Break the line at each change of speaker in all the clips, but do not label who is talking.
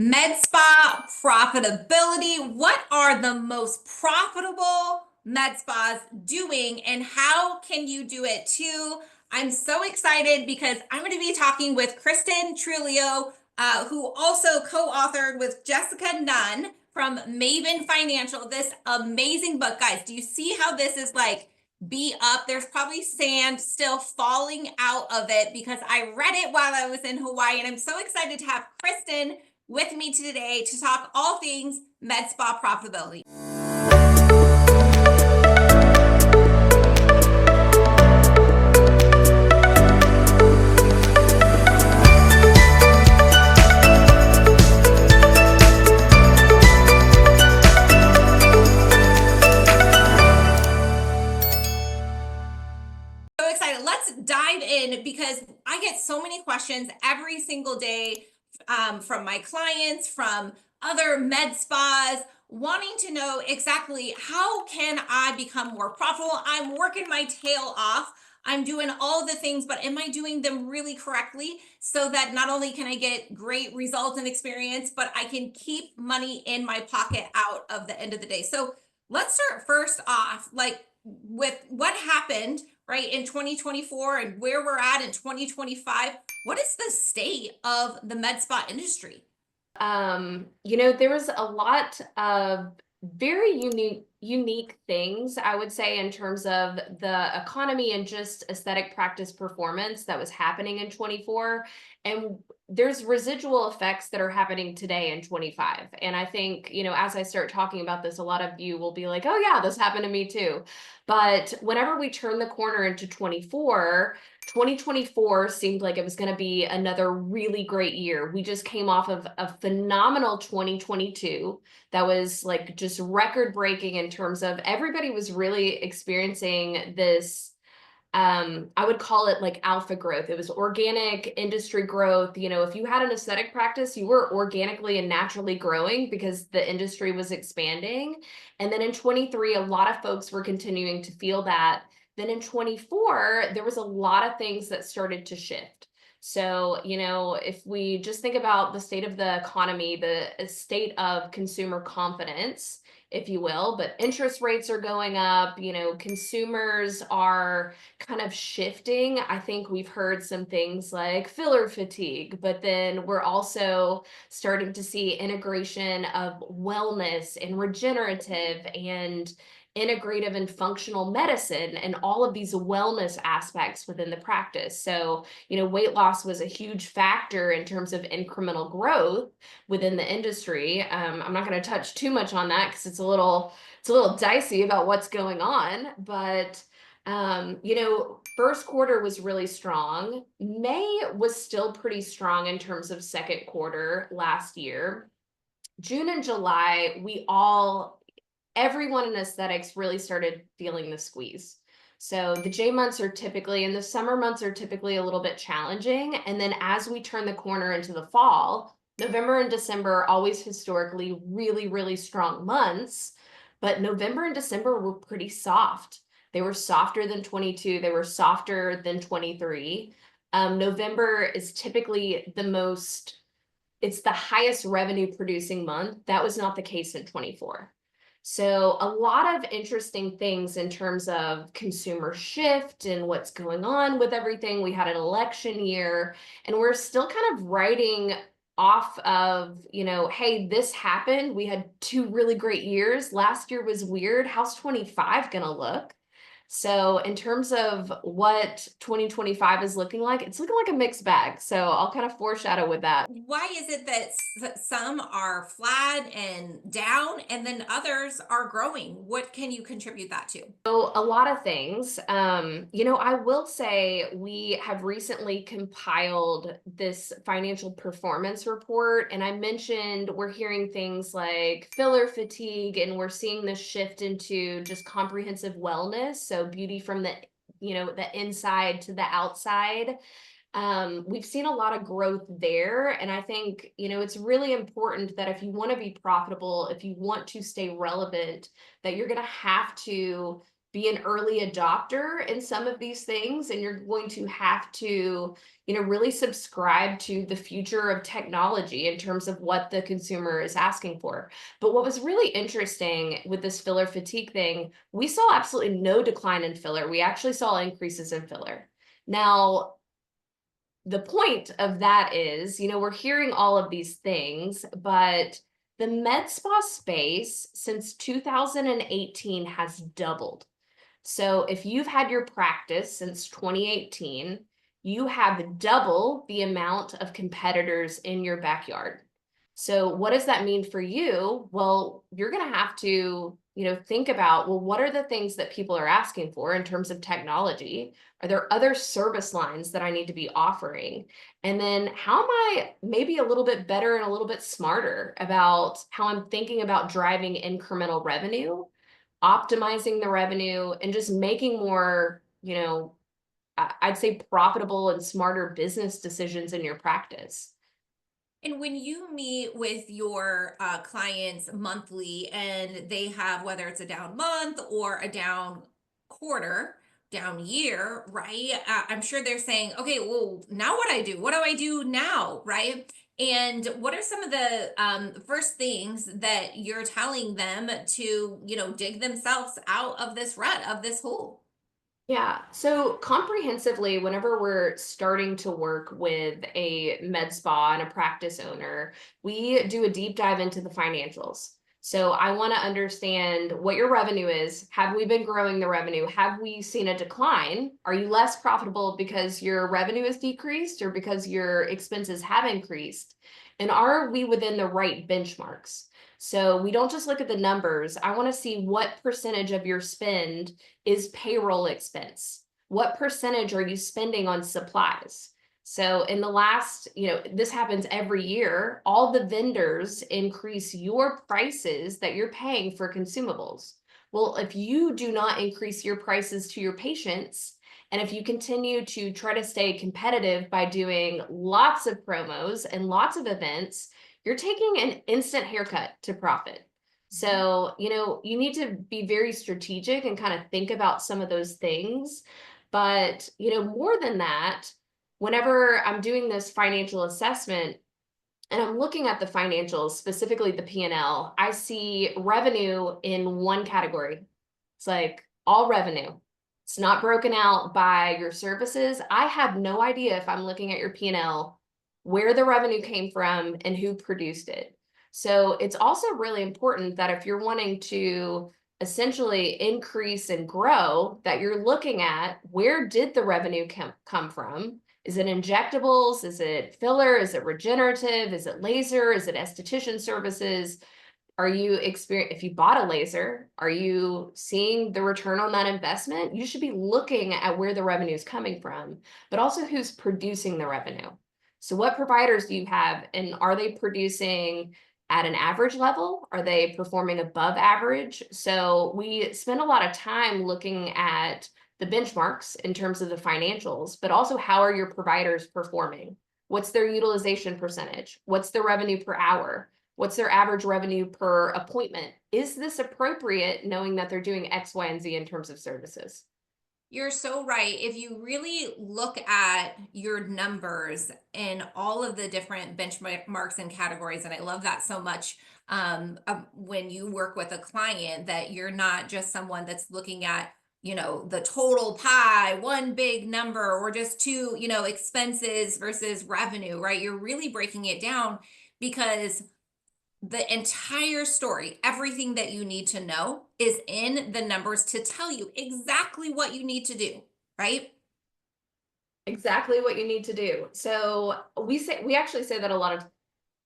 Med Spa Profitability. What are the most profitable med spas doing and how can you do it too? I'm so excited because I'm going to be talking with Christin Trujillo, who also co-authored with Jessica Nunn from Maven Financial, this amazing book. Guys, do you see how this is like beat up? There's probably sand still falling out of it because I read it while I was in Hawaii, and I'm so excited to have Christin with me today to talk all things med spa profitability. So excited. Let's dive in because I get so many questions every single day from my clients, from other med spas, wanting to know exactly how can I become more profitable. I'm working my tail off. I'm doing all the things, but am I doing them really correctly so that not only can I get great results and experience, but I can keep money in my pocket out of the end of the day? So let's start first off, like with what happened right in 2024 and where we're at in 2025. What is the state of the med spa industry?
There was a lot of very unique things, I would say, in terms of the economy and just aesthetic practice performance that was happening in 24. And there's residual effects that are happening today in 25. And I think, as I start talking about this, a lot of you will be like, oh yeah, this happened to me too. But whenever we turn the corner into 24, 2024 seemed like it was going to be another really great year. We just came off of a phenomenal 2022 that was like just record breaking in terms of everybody was really experiencing this. I would call it like alpha growth. It was organic industry growth. If you had an aesthetic practice, you were organically and naturally growing because the industry was expanding. And then in 23, a lot of folks were continuing to feel that. Then in 24, there was a lot of things that started to shift. So, if we just think about the state of the economy, the state of consumer confidence, if you will, but interest rates are going up, consumers are kind of shifting. I think we've heard some things like filler fatigue, but then we're also starting to see integration of wellness and regenerative and integrative and functional medicine and all of these wellness aspects within the practice. So, weight loss was a huge factor in terms of incremental growth within the industry. I'm not going to touch too much on that because it's a little dicey about what's going on, but first quarter was really strong. May was still pretty strong in terms of second quarter last year. June and July, everyone in aesthetics really started feeling the squeeze. So the J months are typically, and the summer months are typically a little bit challenging. And then as we turn the corner into the fall, November and December are always historically really, really strong months. But November and December were pretty soft. They were softer than 22. They were softer than 23. November is typically it's the highest revenue producing month. That was not the case in 24. So a lot of interesting things in terms of consumer shift and what's going on with everything. We had an election year and we're still kind of writing off of, hey, this happened. We had 2 really great years. Last year was weird. How's 25 going to look? So in terms of what 2025 is looking like, it's looking like a mixed bag. So I'll kind of foreshadow with that.
Why is it that some are flat and down and then others are growing? What can you contribute that to?
So a lot of things. I will say we have recently compiled this financial performance report, and I mentioned we're hearing things like filler fatigue, and we're seeing this shift into just comprehensive wellness. So beauty from the inside to the outside. We've seen a lot of growth there. And I think, it's really important that if you want to be profitable, if you want to stay relevant, that you're going to have to be an early adopter in some of these things, and you're going to have to, really subscribe to the future of technology in terms of what the consumer is asking for. But what was really interesting with this filler fatigue thing, we saw absolutely no decline in filler. We actually saw increases in filler. Now, the point of that is, we're hearing all of these things, but the med spa space since 2018 has doubled. So if you've had your practice since 2018, you have double the amount of competitors in your backyard. So what does that mean for you? Well, you're going to have to, think about, well, what are the things that people are asking for in terms of technology? Are there other service lines that I need to be offering? And then how am I maybe a little bit better and a little bit smarter about how I'm thinking about driving incremental revenue, optimizing the revenue, and just making more, I'd say profitable and smarter business decisions in your practice.
And when you meet with your clients monthly and they have, whether it's a down month or a down quarter, down year, right? I'm sure they're saying, okay, well, now what I do? What do I do now? Right? And what are some of the first things that you're telling them to, dig themselves out of this rut, of this hole?
Yeah. So comprehensively, whenever we're starting to work with a med spa and a practice owner, we do a deep dive into the financials. So I want to understand what your revenue is. Have we been growing the revenue? Have we seen a decline? Are you less profitable because your revenue has decreased or because your expenses have increased? And are we within the right benchmarks? So we don't just look at the numbers. I want to see what percentage of your spend is payroll expense. What percentage are you spending on supplies? So in the last, this happens every year, all the vendors increase your prices that you're paying for consumables. Well, if you do not increase your prices to your patients, and if you continue to try to stay competitive by doing lots of promos and lots of events, you're taking an instant haircut to profit. So, you need to be very strategic and kind of think about some of those things. But, more than that, whenever I'm doing this financial assessment and I'm looking at the financials, specifically the P&L, I see revenue in one category. It's like all revenue. It's not broken out by your services. I have no idea if I'm looking at your P&L where the revenue came from and who produced it. So it's also really important that if you're wanting to essentially increase and grow, that you're looking at where did the revenue come from? Is it injectables? Is it filler? Is it regenerative? Is it laser? Is it esthetician services? Are you if you bought a laser, are you seeing the return on that investment? You should be looking at where the revenue is coming from, but also who's producing the revenue. So what providers do you have, and are they producing at an average level? Are they performing above average? So we spend a lot of time looking at the benchmarks in terms of the financials, but also how are your providers performing? What's their utilization percentage? What's the revenue per hour? What's their average revenue per appointment? Is this appropriate knowing that they're doing X, Y, and Z in terms of services?
You're so right. If you really look at your numbers and all of the different benchmarks and categories, and I love that so much when you work with a client, that you're not just someone that's looking at, the total pie, one big number, or just two, expenses versus revenue, right? You're really breaking it down because the entire story, everything that you need to know is in the numbers to tell you exactly what you need to do, right?
Exactly what you need to do. So we actually say that a lot of,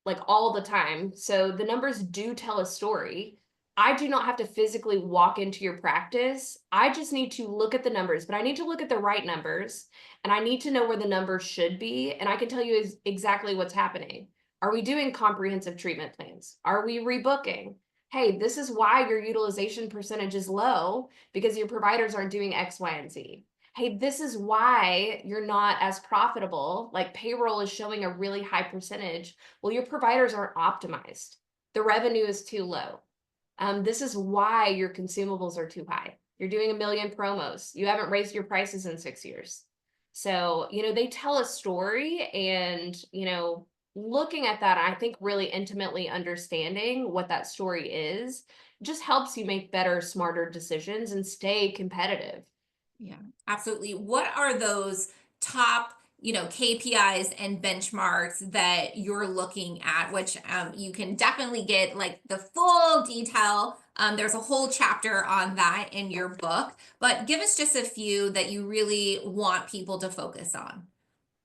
like, all the time. So the numbers do tell a story. I do not have to physically walk into your practice. I just need to look at the numbers, but I need to look at the right numbers, and I need to know where the numbers should be. And I can tell you exactly what's happening. Are we doing comprehensive treatment plans? Are we rebooking? Hey, this is why your utilization percentage is low, because your providers aren't doing X, Y, and Z. Hey, this is why you're not as profitable. Like, payroll is showing a really high percentage. Well, your providers aren't optimized. The revenue is too low. This is why your consumables are too high. You're doing a million promos. You haven't raised your prices in 6 years. So, they tell a story, and, looking at that, I think really intimately understanding what that story is just helps you make better, smarter decisions and stay competitive.
Yeah, absolutely. What are those top, KPIs and benchmarks that you're looking at, which you can definitely get like the full detail. There's a whole chapter on that in your book, but give us just a few that you really want people to focus on.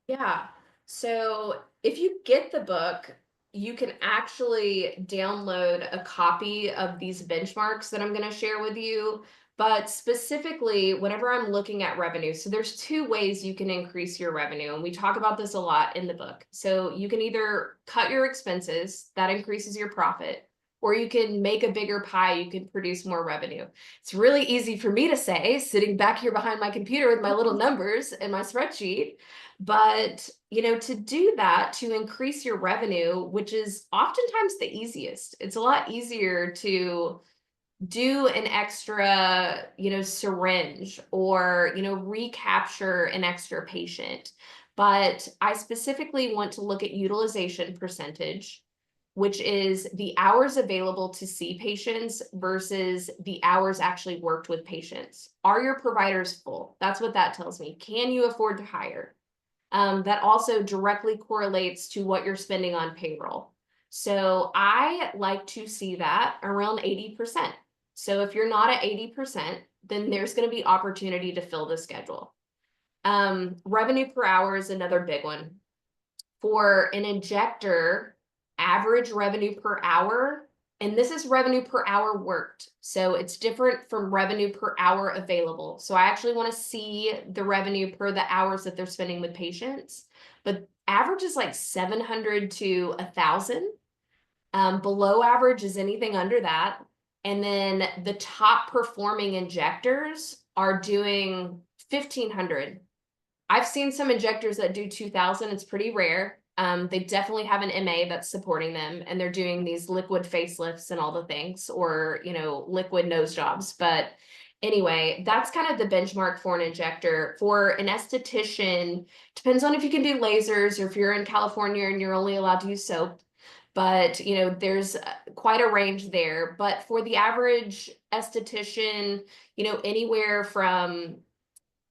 Yeah. So if you get the book, you can actually download a copy of these benchmarks that I'm going to share with you. But specifically, whenever I'm looking at revenue, so there's two ways you can increase your revenue. And we talk about this a lot in the book. So you can either cut your expenses, that increases your profit, or you can make a bigger pie, you can produce more revenue. It's really easy for me to say, sitting back here behind my computer with my little numbers and my spreadsheet. But, to do that, to increase your revenue, which is oftentimes the easiest, it's a lot easier to do an extra, syringe, or, recapture an extra patient. But I specifically want to look at utilization percentage, which is the hours available to see patients versus the hours actually worked with patients. Are your providers full? That's what that tells me. Can you afford to hire? That also directly correlates to what you're spending on payroll. So I like to see that around 80%. So if you're not at 80%, then there's going to be opportunity to fill the schedule. Revenue per hour is another big one. For an injector, average revenue per hour, and this is revenue per hour worked. So it's different from revenue per hour available. So I actually want to see the revenue per the hours that they're spending with patients, but average is like 700 to 1,000. Below average is anything under that. And then the top performing injectors are doing 1,500. I've seen some injectors that do 2,000. It's pretty rare. They definitely have an MA that's supporting them, and they're doing these liquid facelifts and all the things, or, liquid nose jobs. But anyway, that's kind of the benchmark for an injector. For an esthetician, depends on if you can do lasers or if you're in California and you're only allowed to use soap. But, there's quite a range there. But for the average esthetician, anywhere from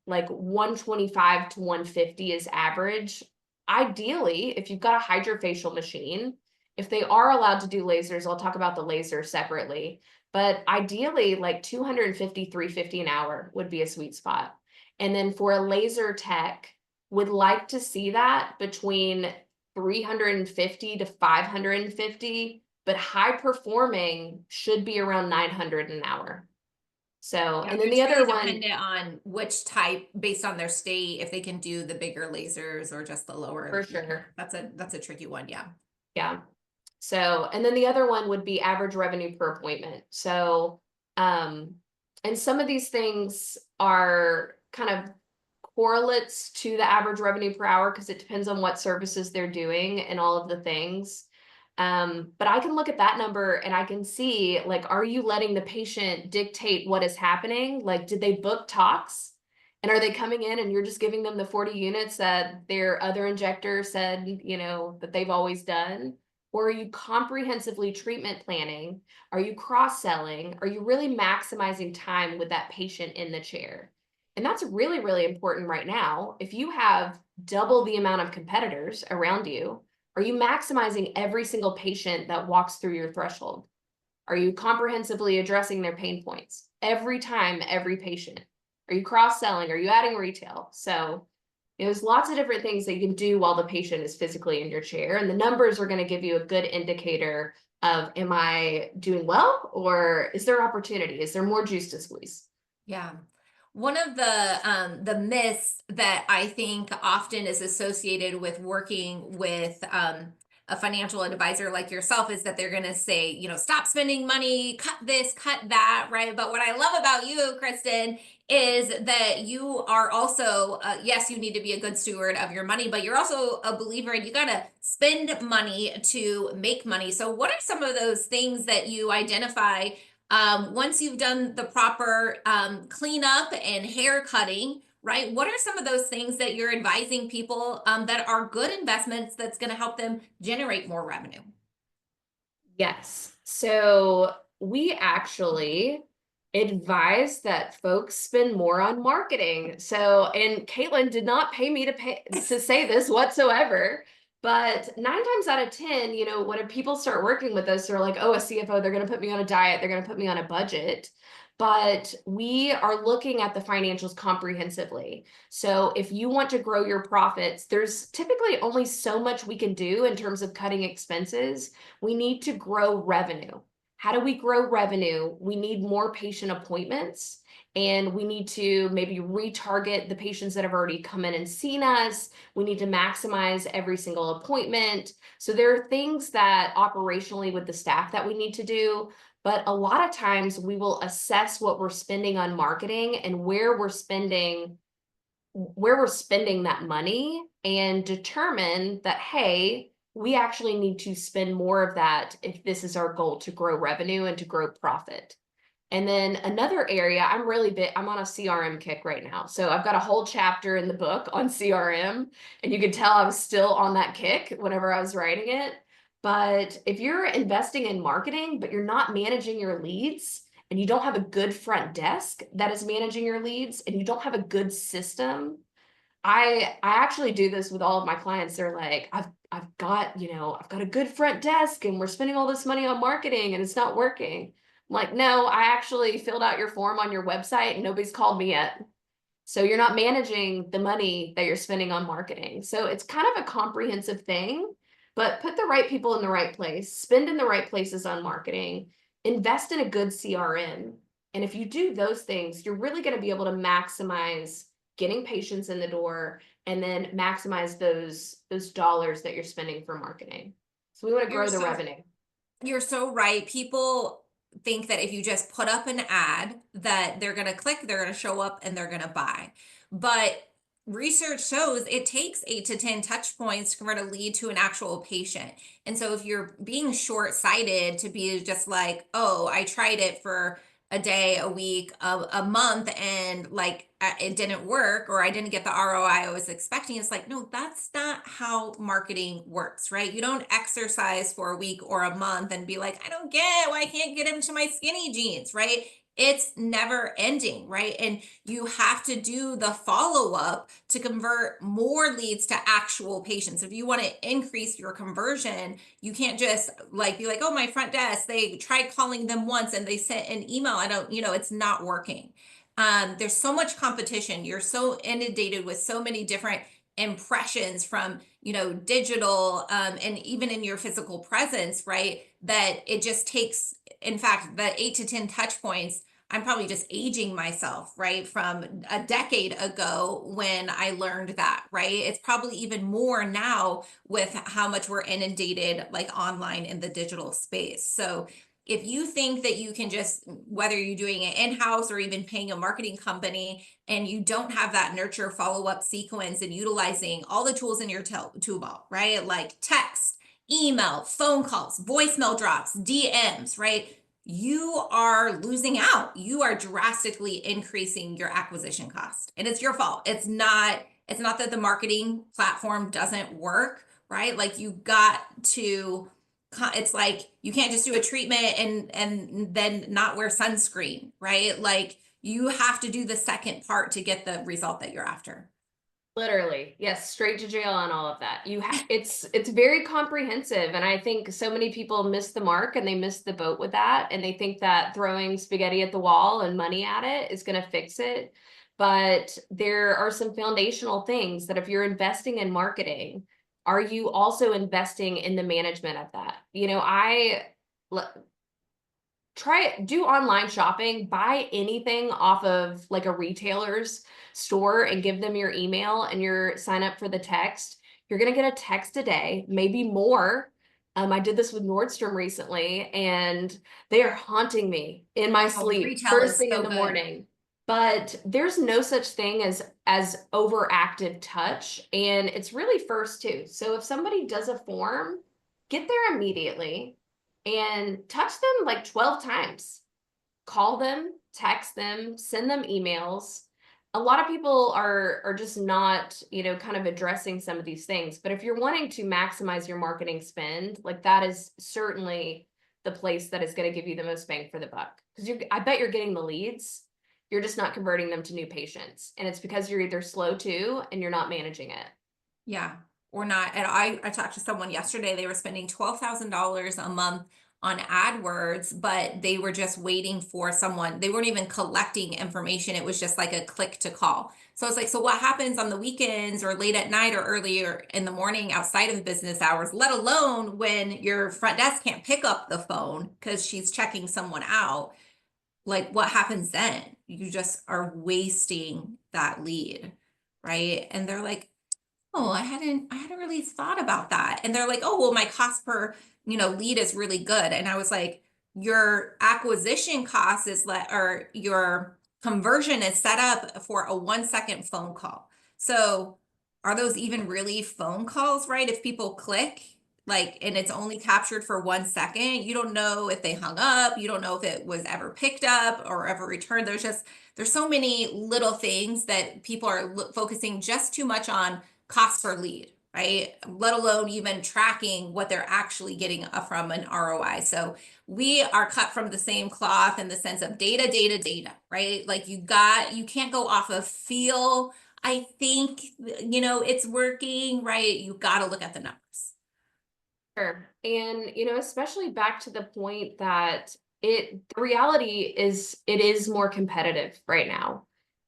like 125 to 150 is average. Ideally, if you've got a hydrofacial machine, if they are allowed to do lasers, I'll talk about the laser separately, but ideally like 250, 350 an hour would be a sweet spot. And then for a laser tech, would like to see that between 350 to 550, but high performing should be around 900 an hour. So,
Yeah,
and then
it's
the other
really
one,
dependent on which type, based on their state, if they can do the bigger lasers or just the lower.
for sure.
That's a tricky one. Yeah.
Yeah. So, and then the other one would be average revenue per appointment. So, and some of these things are kind of correlates to the average revenue per hour because it depends on what services they're doing and all of the things. But I can look at that number and I can see, like, are you letting the patient dictate what is happening? Like, did they book talks? And are they coming in and you're just giving them the 40 units that their other injector said, that they've always done? Or are you comprehensively treatment planning? Are you cross-selling? Are you really maximizing time with that patient in the chair? And that's really, really important right now. If you have double the amount of competitors around you, are you maximizing every single patient that walks through your threshold? Are you comprehensively addressing their pain points every time, every patient? Are you cross-selling? Are you adding retail? So there's lots of different things that you can do while the patient is physically in your chair. And the numbers are going to give you a good indicator of, am I doing well, or is there opportunity? Is there more juice to squeeze?
Yeah. One of the myths that I think often is associated with working with a financial advisor like yourself is that they're going to say, stop spending money, cut this, cut that, right? But what I love about you, Kristen, is that you are also, yes, you need to be a good steward of your money, but you're also a believer in you got to spend money to make money. So what are some of those things that you identify Once you've done the proper cleanup and hair cutting, right? What are some of those things that you're advising people that are good investments that's going to help them generate more revenue?
Yes. So we actually advise that folks spend more on marketing. So, and Caitlin did not pay me to say this whatsoever. But 9 times out of 10, when people start working with us, they're like, oh, a CFO, they're going to put me on a diet, they're going to put me on a budget. But we are looking at the financials comprehensively. So if you want to grow your profits, there's typically only so much we can do in terms of cutting expenses. We need to grow revenue. How do we grow revenue? We need more patient appointments, and we need to maybe retarget the patients that have already come in and seen us. We need to maximize every single appointment. So there are things that operationally with the staff that we need to do, but a lot of times we will assess what we're spending on marketing and where we're spending that money and determine that, hey, we actually need to spend more of that if this is our goal to grow revenue and to grow profit. And then another area, I'm on a CRM kick right now. So I've got a whole chapter in the book on CRM, and you can tell I was still on that kick whenever I was writing it. But if you're investing in marketing, but you're not managing your leads, and you don't have a good front desk that is managing your leads, and you don't have a good system, I actually do this with all of my clients. They're like, I've got a good front desk and we're spending all this money on marketing and it's not working. I'm like, no, I actually filled out your form on your website and nobody's called me yet. So you're not managing the money that you're spending on marketing. So it's kind of a comprehensive thing, but put the right people in the right place, spend in the right places on marketing, invest in a good CRM. And if you do those things, you're really going to be able to maximize getting patients in the door and then maximize those dollars that you're spending for marketing. So we want to grow the revenue.
You're so right. People think that if you just put up an ad that they're going to click, they're going to show up and they're going to buy. But research shows it takes 8 to 10 touch points to convert a lead to an actual patient. And so if you're being short-sighted to be just like, oh, I tried it for a day, a week, a month, and like it didn't work, or I didn't get the ROI I was expecting. It's like, no, that's not how marketing works, right? You don't exercise for a week or a month and be like, I don't get why I can't get into my skinny jeans, right? It's never ending, right? And you have to do the follow-up to convert more leads to actual patients. If you want to increase your conversion, you can't just like be like, oh, my front desk, they tried calling them once and they sent an email. It's not working. There's so much competition. You're so inundated with so many different impressions from, digital, and even in your physical presence, right? That it just takes, in fact, the 8 to 10 touch points. I'm probably just aging myself, right? From a decade ago when I learned that, right? It's probably even more now with how much we're inundated like online in the digital space. So if you think that you can just, whether you're doing it in-house or even paying a marketing company, and you don't have that nurture follow-up sequence and utilizing all the tools in your tool belt, right? Like text, email, phone calls, voicemail drops, DMs, right? You are losing out. You are drastically increasing your acquisition cost. And it's your fault. It's not that the marketing platform doesn't work, right? Like you got to, it's like you can't just do a treatment and then not wear sunscreen, right? Like you have to do the second part to get the result that you're after.
Literally, yes, straight to jail on all of that. It's very comprehensive, and I think so many people miss the mark and they miss the boat with that, and they think that throwing spaghetti at the wall and money at it is going to fix it. But there are some foundational things that if you're investing in marketing, are you also investing in the management of that? Do online shopping, buy anything off of like a retailer's store and give them your email and your sign up for the text. You're going to get a text a day, maybe more. I did this with Nordstrom recently and they are haunting me in my sleep
Retail
first
is
thing
so
in the
good.
morning. But there's no such thing as overactive touch, and it's really first too. So if somebody does a form, get there immediately and touch them like 12 times. call them, text them, send them emails. A lot of people are just not, kind of addressing some of these things. But if you're wanting to maximize your marketing spend, like that is certainly the place that is going to give you the most bang for the buck. Because I bet you're getting the leads, you're just not converting them to new patients. And it's because you're either slow too and you're not managing it.
Yeah, or not. And I talked to someone yesterday, they were spending $12,000 a month on AdWords, but they were just waiting for someone. They weren't even collecting information. It was just like a click to call. So it's like, so what happens on the weekends or late at night or earlier in the morning outside of business hours, let alone when your front desk can't pick up the phone because she's checking someone out? Like, what happens then? You just are wasting that lead, right? And they're like, oh, I hadn't really thought about that. And they're like, oh, well, my cost per, lead is really good. And I was like, your acquisition cost is or your conversion is set up for a 1 second phone call. So are those even really phone calls, right? If people click, like, and it's only captured for 1 second, you don't know if they hung up, you don't know if it was ever picked up or ever returned. There's so many little things that people are focusing just too much on cost per lead, right? Let alone even tracking what they're actually getting from an ROI. So we are cut from the same cloth in the sense of data, right? Like you can't go off of feel. I think, it's working, right? You got to look at the numbers.
Sure. And, especially back to the point that the reality is it is more competitive right now.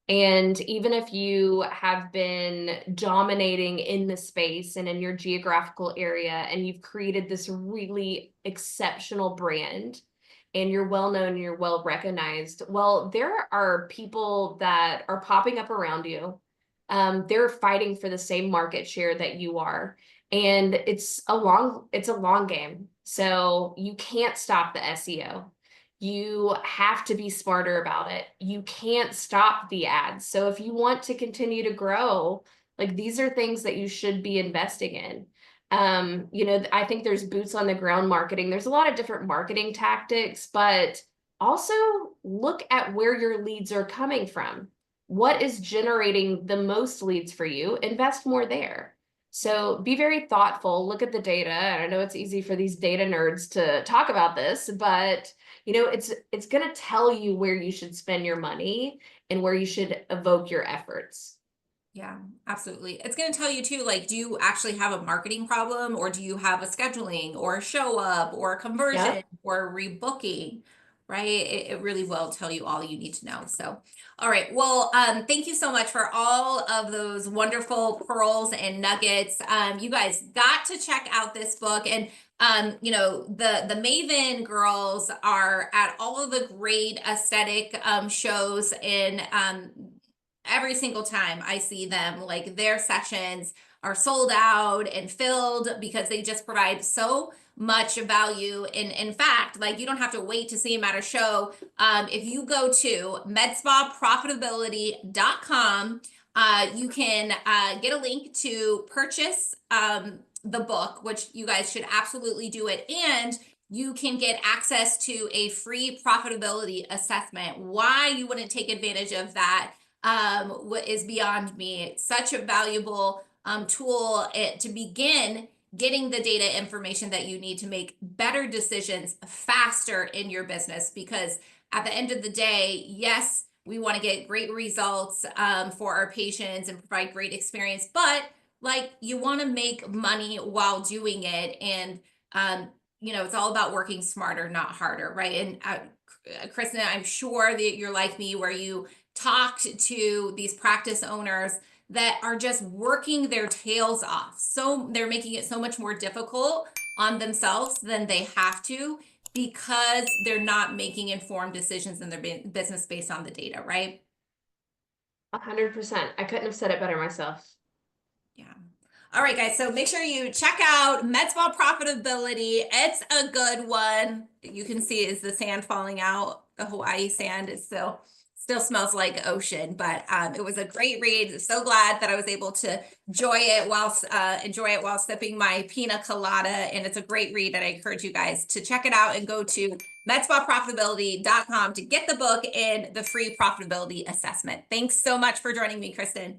And even if you have been dominating in the space and in your geographical area, and you've created this really exceptional brand, and you're well known and you're well recognized, well, there are people that are popping up around you. They're fighting for the same market share that you are. And it's a long game. So you can't stop the SEO. You have to be smarter about it. You can't stop the ads. So if you want to continue to grow, like these are things that you should be investing in. I think there's boots on the ground marketing. There's a lot of different marketing tactics, but also look at where your leads are coming from. What is generating the most leads for you? Invest more there. So be very thoughtful, look at the data. And I know it's easy for these data nerds to talk about this, but it's going to tell you where you should spend your money and where you should evoke your efforts.
Yeah, absolutely. It's going to tell you too, like, do you actually have a marketing problem, or do you have a scheduling or a show up or a conversion
Yep.
or a rebooking, right? It really will tell you all you need to know. So, all right. Well, thank you so much for all of those wonderful pearls and nuggets. You guys got to check out this book. And the Maven girls are at all of the great aesthetic shows, and every single time I see them, like their sessions are sold out and filled because they just provide so much value. And in fact, like you don't have to wait to see them at a show. If you go to medspaprofitability.com, you can get a link to purchase the book, which you guys should absolutely do it. And you can get access to a free profitability assessment. Why you wouldn't take advantage of that what is beyond me. It's such a valuable tool to begin getting the data information that you need to make better decisions faster in your business. Because at the end of the day, yes, we want to get great results for our patients and provide great experience, but like you want to make money while doing it. And it's all about working smarter, not harder, right? And Christin, I'm sure that you're like me, where you talked to these practice owners that are just working their tails off. So they're making it so much more difficult on themselves than they have to, because they're not making informed decisions in their business based on the data, right?
100%. I couldn't have said it better myself.
Yeah. All right, guys. So make sure you check out Med Spa Profitability. It's a good one. You can see is the sand falling out. The Hawaii sand is still smells like ocean, but it was a great read. So glad that I was able to enjoy it while sipping my pina colada. And it's a great read, and I encourage you guys to check it out and go to medspaprofitability.com to get the book and the free profitability assessment. Thanks so much for joining me, Christin.